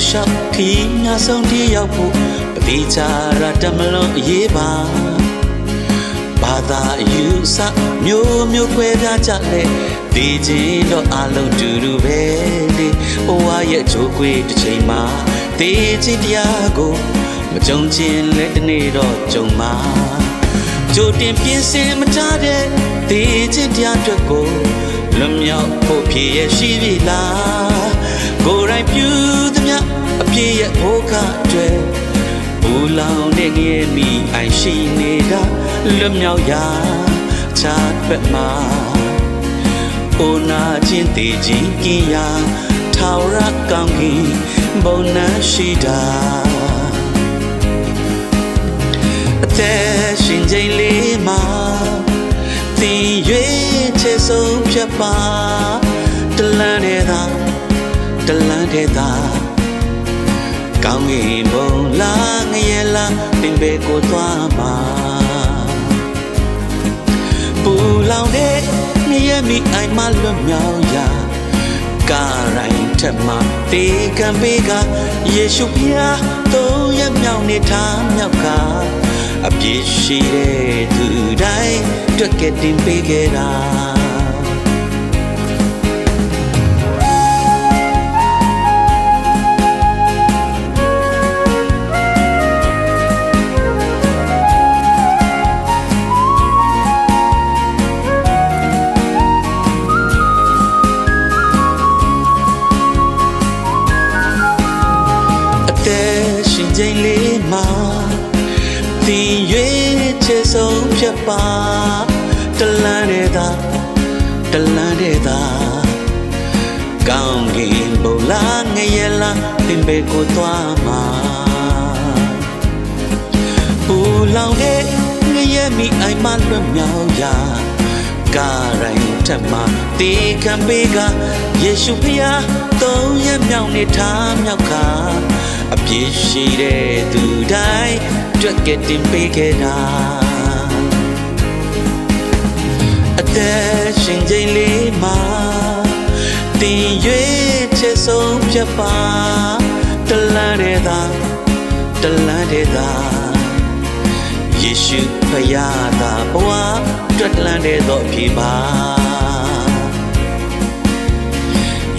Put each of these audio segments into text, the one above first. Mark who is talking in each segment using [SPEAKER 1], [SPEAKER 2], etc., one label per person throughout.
[SPEAKER 1] ရှောက်ခီးများဆုံးတည်းရောက်ဖို့ပတိချာရတမလုံးအရေးပါဘာသာယူဆမျိုးမျိုးခွဲပြားကြလဲဒီချင်းတော့အလုံးတူတူပဲလေဘဝရဲ့ဂျိုးခွေတစ်ချိန်မှာဒီချင်းတရားကိုမကြုံချင်းလဲတနေ့တော့ကြုံမှာကြိုတင်ပြင်ဆင်မထားတဲ့ဒီချင်းတရားအတွက်ကိုလွန်မြောက်ဖို့ဖြစ်ရရှိပြီလားကိုယ်တိုင်ပြုသမျှအပြည့်ရဲ့ဘိုးခတွေဘူလောင်တဲ့ငယ်မိအိုင်ရှိနေတာလွတ်မြောက်ရာချာဘက်မှာအိုနာချင်းတည်ကြီးကင်းရာထာဝရကောင်းကင်ဘုံနာရှိတာအသက်ရှင်ချိန်လေးမှာသင်ရွေးချယ်ဆုံးဖြတ်ပါတလန်းတဲ့သာတလန်းတဲ့သာကောင်းကင်ဘုံလာငရဲလာသင်ပဲကိုသွားမှာပူလောင်တဲ့ငရဲမိအိုင်မလွတ်မြောက်ရာကာရိုင်းထက်မှာတေကံပေးကယေရှုဖျားသုံးရမြောက်နေထားမြောက်ကအပြည့်ရှိတဲ့သူတိုင်းတွက်ကတင်ပေးခဲ့တာရှင်ချိန်လေးမှာသင်ရွေးချယ်ဆုံးဖြတ်ပါတလန်းတဲ့သာတလန်းတဲ့သာကောင်းကင်ဘုံလာငရဲလာသင်ပဲကိုသွားမှာပူလောင်တဲ့ငရဲမိအိုင်မလွတ်မြောက်ရာကာရိုင်းထက်မှာတေခံပေးကယေရှုဖျားသုံးရမြောက်နေထားမြောက်ကအပြည့်ရှိတဲ့သူတိုင်းတွက်ကတင်ပေးခဲ့တာအသက်ရှင်ချိန်လေးမှာသင်ရွေးချယ်ဆုံးဖြတ်ပါတလန်းတဲ့သာတလန်းတဲ့သာယေရှုဖယားသာဘဝတွက်လန်းတဲ့တော့ဖြစ်ပါ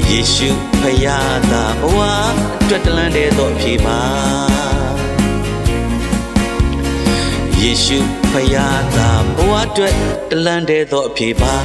[SPEAKER 1] ယေရှုဖယားသာဘဝအတွက်တလန်းတဲ့တော့ဖြစ်ပါယေရှုဖယားသာဘဝအတွက်တလန်းတဲ့တော့ဖြစ်ပါ